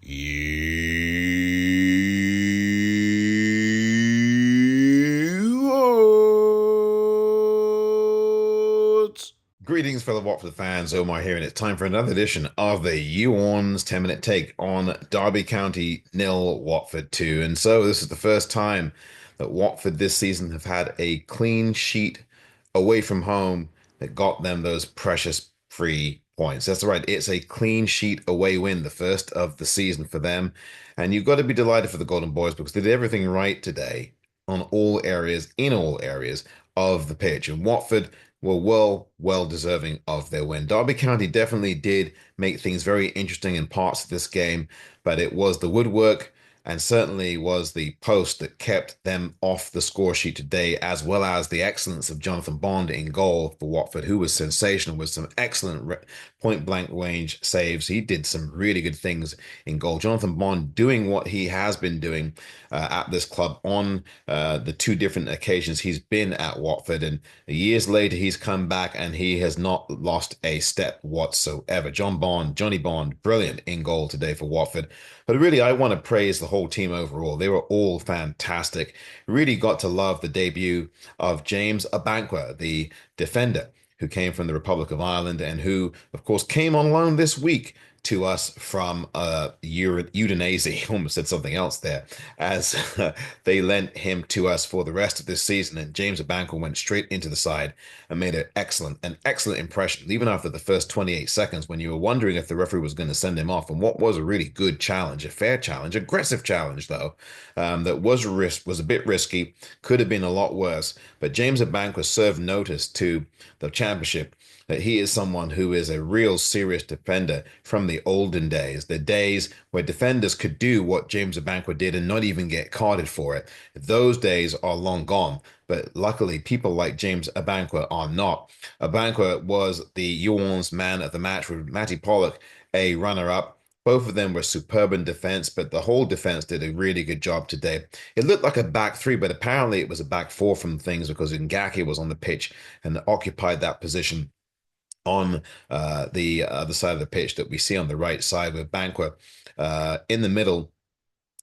You Greetings, fellow Watford fans. Omar here, and it's time for another edition of the Orns 10-minute take on Derby County nil, Watford 2. And so this is the first time that Watford this season have had a clean sheet away from home that got them those precious 3 points. That's right, it's a clean sheet away win, the first of the season for them. And you've got to be delighted for the Golden Boys because they did everything right today on all areas, in all areas of the pitch. And Watford were well deserving of their win. Derby County definitely did make things very interesting in parts of this game, but it was the woodwork and certainly was the post that kept them off the score sheet today, as well as the excellence of Jonathan Bond in goal for Watford, who was sensational with some excellent point blank range saves. He did some really good things in goal. Jonathan Bond doing what he has been doing at this club on the two different occasions he's been at Watford. And years later, he's come back and he has not lost a step whatsoever. Johnny Bond, brilliant in goal today for Watford. But really, I want to praise the whole team overall. They were all fantastic. Really got to love the debut of James Abankwah, the defender who came from the Republic of Ireland and who, of course, came on loan this week to us from Udinese. Almost said something else there, as they lent him to us for the rest of this season. And James Abankwah went straight into the side and made an excellent impression, even after the first 28 seconds when you were wondering if the referee was going to send him off. And what was a really good challenge, a fair challenge, aggressive challenge, though, that was a bit risky, could have been a lot worse. But James Abankwah served notice to the championship that he is someone who is a real serious defender from the olden days, the days where defenders could do what James Abankwah did and not even get carded for it. Those days are long gone, but luckily people like James Abankwah are not. Abankwah was the Orns man of the match with Matty Pollock, a runner-up. Both of them were superb in defense, but the whole defense did a really good job today. It looked like a back three, but apparently it was a back four from things because Ngaki was on the pitch and occupied that position on the other side of the pitch that we see on the right side with Banquer in the middle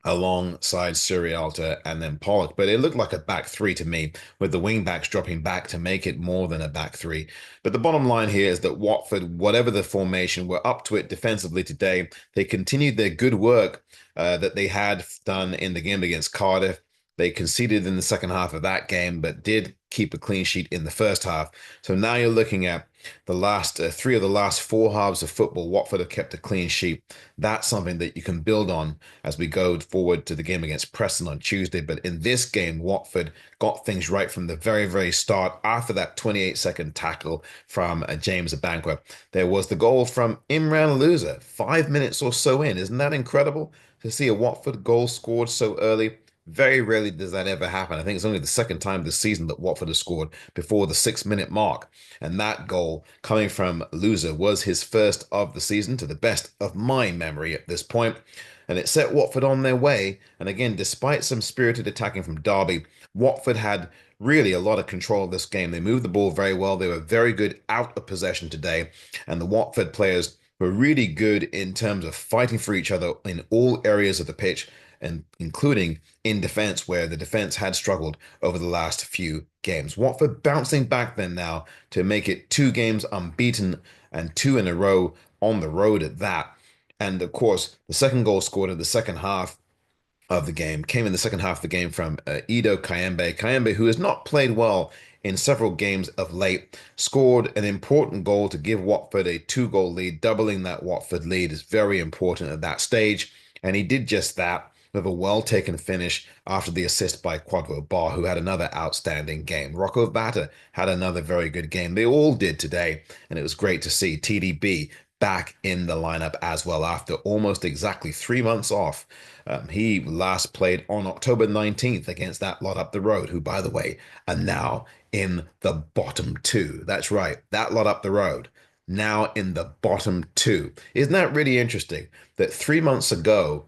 alongside Surialta and then Pollock. But it looked like a back three to me, with the wing backs dropping back to make it more than a back three. But the bottom line here is that Watford, whatever the formation, were up to it defensively today. They continued their good work that they had done in the game against Cardiff. They conceded in the second half of that game, but did keep a clean sheet in the first half. So now you're looking at the last three of the last four halves of football. Watford have kept a clean sheet. That's something that you can build on as we go forward to the game against Preston on Tuesday. But in this game, Watford got things right from the very start. After that 28-second tackle from James Abankwah, there was the goal from Imran Louza, 5 minutes or so in. Isn't that incredible to see a Watford goal scored so early? Very rarely does that ever happen. I think it's only the second time this season that Watford has scored before the 6 minute mark. And that goal coming from Louza was his first of the season, to the best of my memory at this point. And it set Watford on their way. And again, despite some spirited attacking from Derby, Watford had really a lot of control of this game. They moved the ball very well. They were very good out of possession today. And the Watford players were really good in terms of fighting for each other in all areas of the pitch, and including in defense, where the defense had struggled over the last few games. Watford bouncing back then now to make it 2 games unbeaten and 2 in a row on the road at that. And of course, the second goal scored in the second half of the game came in the second half of the game from Edo Kayembe. Kayembe, who has not played well in several games of late, scored an important goal to give Watford a 2-goal lead. Doubling that Watford lead is very important at that stage. And he did just that with a well-taken finish after the assist by Quadro Bar, who had another outstanding game. Rocco Vata had another very good game. They all did today, and it was great to see TDB back in the lineup as well after almost exactly 3 months off. He last played on October 19th against that lot up the road, who, by the way, are now in the bottom two. That's right, that lot up the road, now in the bottom two. Isn't that really interesting that 3 months ago,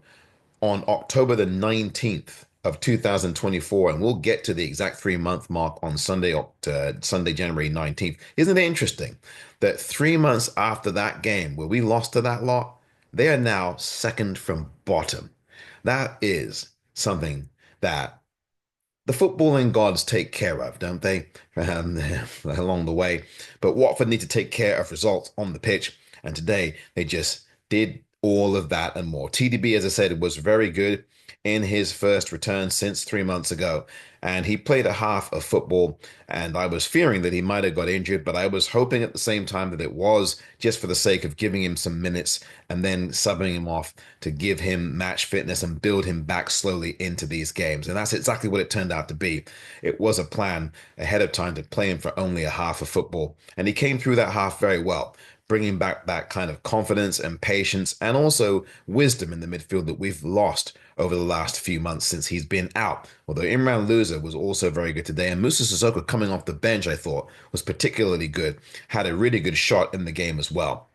on October the 19th of 2024, and we'll get to the exact 3 month mark on Sunday, January 19th. Isn't it interesting that 3 months after that game where we lost to that lot, They are now second from bottom. That is something that the footballing gods take care of, don't they? Along the way. But Watford need to take care of results on the pitch. And today they just did all of that and more. TDB, as I said, was very good in his first return since 3 months ago. And he played a half of football. And I was fearing that he might have got injured, but I was hoping at the same time that it was just for the sake of giving him some minutes and then subbing him off to give him match fitness and build him back slowly into these games. And that's exactly what it turned out to be. It was a plan ahead of time to play him for only a half of football. And he came through that half very well, bringing back that kind of confidence and patience and also wisdom in the midfield that we've lost over the last few months since he's been out. Although Imran Loza was also very good today, and Musa Sissoko coming off the bench, I thought, was particularly good, had a really good shot in the game as well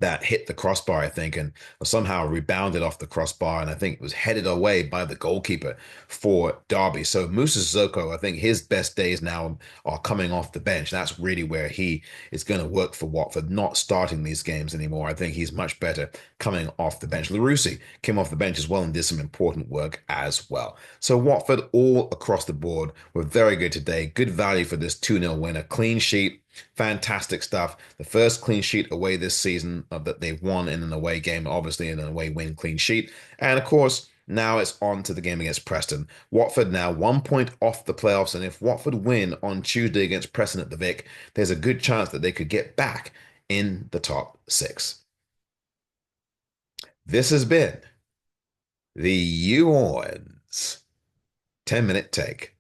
that hit the crossbar, I think, and somehow rebounded off the crossbar. And I think it was headed away by the goalkeeper for Derby. So Musa Sissoko, I think his best days now are coming off the bench. That's really where he is going to work for Watford, not starting these games anymore. I think he's much better coming off the bench. Larouci came off the bench as well and did some important work as well. So Watford all across the board were very good today. Good value for this 2-0 win, a clean sheet. Fantastic stuff. The first clean sheet away this season that they've won in an away game, obviously in an away win clean sheet. And of course, now it's on to the game against Preston. Watford now 1 point off the playoffs. And if Watford win on Tuesday against Preston at the Vic, there's a good chance that they could get back in the top six. This has been the Orns 10-minute take.